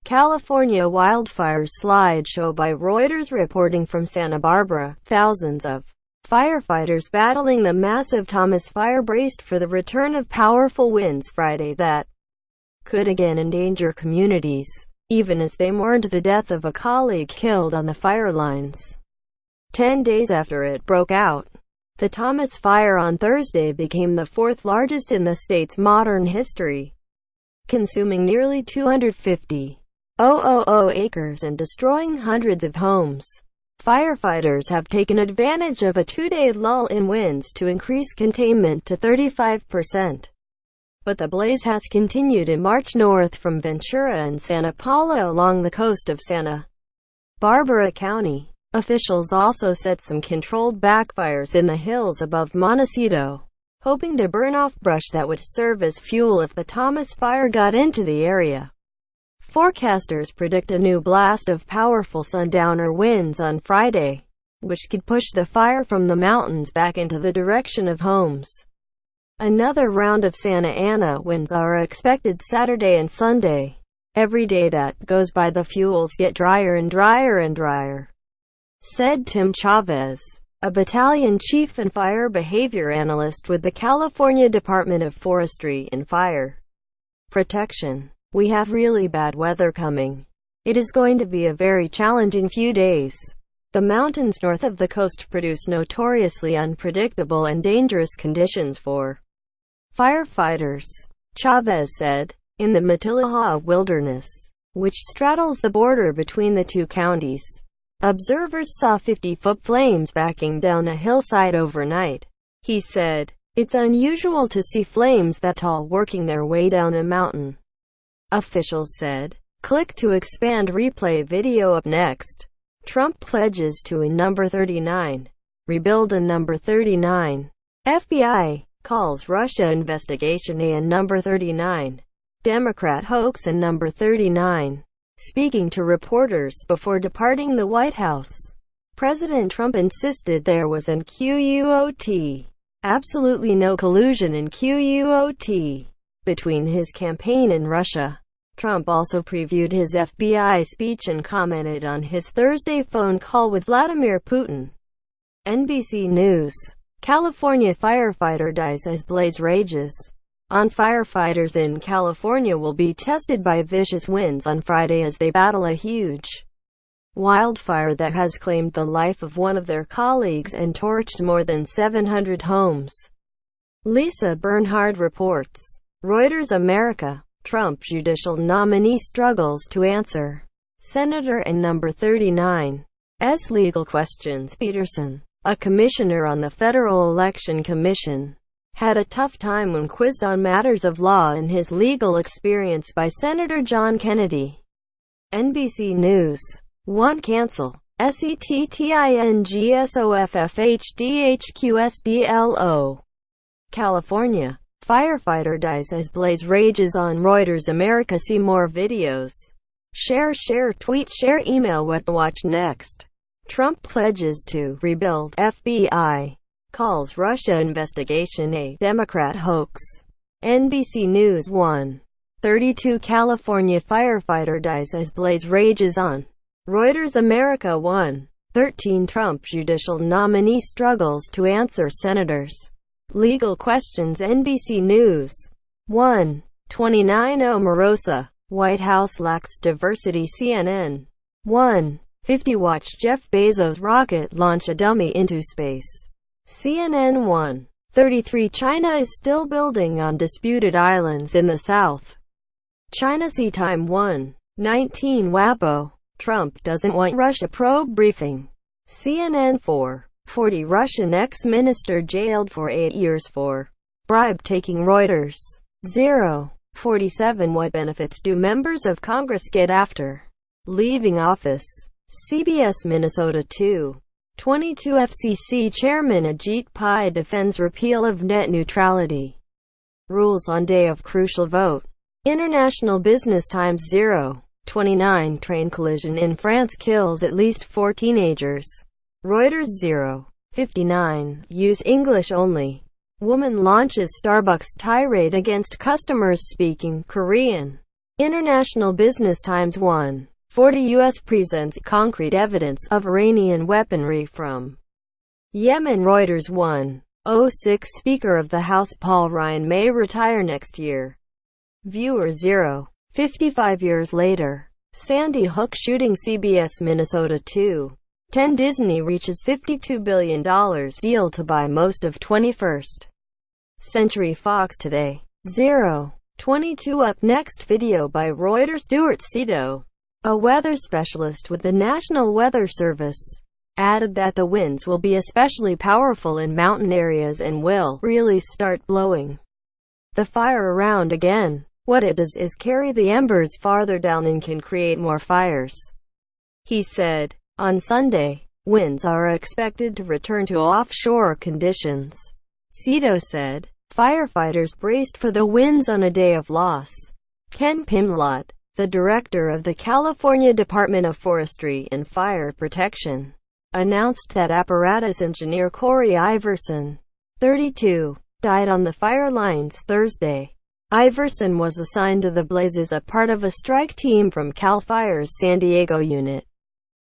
California Wildfires Slideshow by Reuters reporting from Santa Barbara. Thousands of firefighters battling the massive Thomas fire braced for the return of powerful winds Friday that could again endanger communities, even as they mourned the death of a colleague killed on the fire lines. 10 days after it broke out, the Thomas fire on Thursday became the fourth largest in the state's modern history, consuming nearly 250,000 acres and destroying hundreds of homes. Firefighters have taken advantage of a 2-day lull in winds to increase containment to 35%. But the blaze has continued in March north from Ventura and Santa Paula along the coast of Santa Barbara County. Officials also set some controlled backfires in the hills above Montecito, hoping to burn off brush that would serve as fuel if the Thomas fire got into the area. Forecasters predict a new blast of powerful sundowner winds on Friday, which could push the fire from the mountains back into the direction of homes. Another round of Santa Ana winds are expected Saturday and Sunday. Every day that goes by, the fuels get drier and drier and drier, said Tim Chavez, a battalion chief and fire behavior analyst with the California Department of Forestry and Fire Protection. We have really bad weather coming. It is going to be a very challenging few days. The mountains north of the coast produce notoriously unpredictable and dangerous conditions for firefighters, Chavez said. In the Matiliha Wilderness, which straddles the border between the two counties, observers saw 50-foot flames backing down a hillside overnight. He said, "It's unusual to see flames that tall working their way down a mountain." Officials said. Click to expand. Replay video up next. Trump pledges to a number 39. Rebuild a number 39. FBI calls Russia investigation a number 39. Democrat hoax and number 39. Speaking to reporters before departing the White House, President Trump insisted there was an QUOT, absolutely no collusion in QUOT, between his campaign and Russia. Trump also previewed his FBI speech and commented on his Thursday phone call with Vladimir Putin. NBC News. California firefighter dies as blaze rages. On firefighters in California will be tested by vicious winds on Friday as they battle a huge wildfire that has claimed the life of one of their colleagues and torched more than 700 homes. Lisa Bernhard reports. Reuters America. Trump judicial nominee struggles to answer Senator and number 39's legal questions. Peterson, a commissioner on the Federal Election Commission, had a tough time when quizzed on matters of law and his legal experience by Senator John Kennedy. NBC News. 1. Cancel. SETTINGSOFFHDHQSDLO. California. Firefighter dies as blaze rages on Reuters America. See more videos. Share, tweet, share, email. What to watch next. Trump pledges to rebuild. FBI calls Russia investigation a Democrat hoax. NBC News. 1:32 California firefighter dies as blaze rages on Reuters America. 1:13 Trump judicial nominee struggles to answer senators' legal questions. NBC News. 1:29 Omarosa, White House lacks diversity. CNN. 1:50 Watch Jeff Bezos' rocket launch a dummy into space. CNN. 1:33 China is still building on disputed islands in the south China Sea. Time. 1:19 WAPO, Trump doesn't want Russia probe briefing. CNN. 4:40 Russian ex-minister jailed for 8 years for bribe-taking. Reuters. 0:47 What benefits do members of Congress get after leaving office? CBS. Minnesota. 2:22 FCC Chairman Ajit Pai defends repeal of net neutrality rules on day of crucial vote. International Business Times. 0:29 Train collision in France kills at least 4 teenagers. Reuters. 0:59 Use English only. Woman launches Starbucks tirade against customers speaking Korean. International Business Times 1:40 U.S. presents concrete evidence of Iranian weaponry from Yemen. Reuters 1:06 Speaker of the House Paul Ryan may retire next year. Viewer 0:55 years later. Sandy Hook shooting. CBS. Minnesota 2:10 Disney reaches $52 billion deal to buy most of 21st Century Fox. Today. 0:22 Up next. Video by Reuters. Stuart Cito, a weather specialist with the National Weather Service, added that the winds will be especially powerful in mountain areas and will really start blowing the fire around again. What it does is carry the embers farther down and can create more fires, he said. On Sunday, winds are expected to return to offshore conditions, Cito said. Firefighters braced for the winds on a day of loss. Ken Pimlott, the director of the California Department of Forestry and Fire Protection, announced that apparatus engineer Corey Iverson, 32, died on the fire lines Thursday. Iverson was assigned to the blaze as a part of a strike team from CAL FIRE's San Diego unit.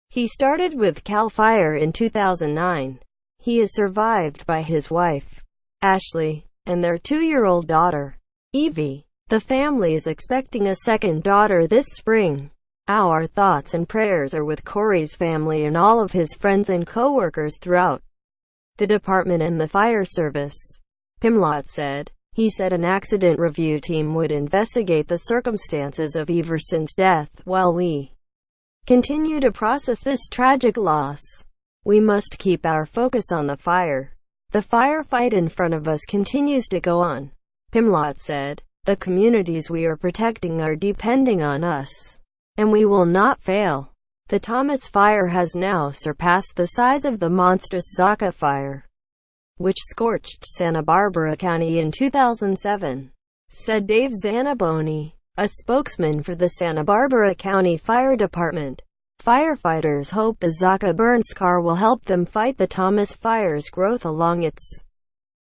He started with CAL FIRE in 2009. He is survived by his wife, Ashley, and their 2-year-old daughter, Evie. The family is expecting a second daughter this spring. Our thoughts and prayers are with Corey's family and all of his friends and co-workers throughout the department and the fire service, Pimlott said. He said an accident review team would investigate the circumstances of Iverson's death while we continue to process this tragic loss. We must keep our focus on the fire. The firefight in front of us continues to go on, Pimlott said. The communities we are protecting are depending on us, and we will not fail. The Thomas Fire has now surpassed the size of the monstrous Zaca Fire, which scorched Santa Barbara County in 2007, said Dave Zanaboni, a spokesman for the Santa Barbara County Fire Department. Firefighters hope the Zaca burn scar will help them fight the Thomas Fire's growth along its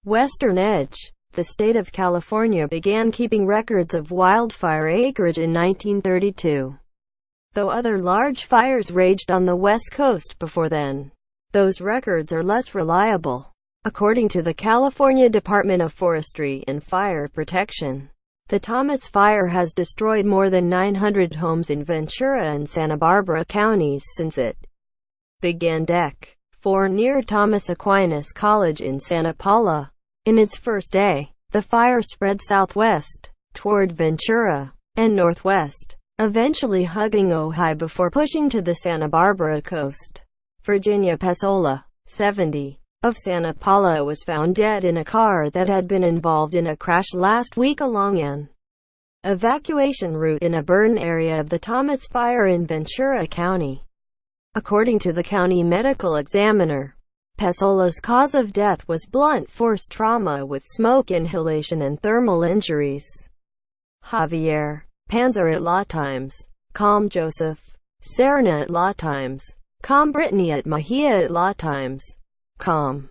western edge. The state of California began keeping records of wildfire acreage in 1932, though other large fires raged on the West Coast before then. Those records are less reliable, according to the California Department of Forestry and Fire Protection. The Thomas Fire has destroyed more than 900 homes in Ventura and Santa Barbara counties since it began. Dec. 4 near Thomas Aquinas College in Santa Paula. In its first day, the fire spread southwest, toward Ventura, and northwest, eventually hugging Ojai before pushing to the Santa Barbara coast. Virginia Pesola, 70, of Santa Paula was found dead in a car that had been involved in a crash last week along an evacuation route in a burn area of the Thomas Fire in Ventura County. According to the county medical examiner, Pesola's cause of death was blunt force trauma with smoke inhalation and thermal injuries. Javier Panzer at Law Times, com. Joseph Serna at Law Times, com. Brittany at Mahia at Law Times, com.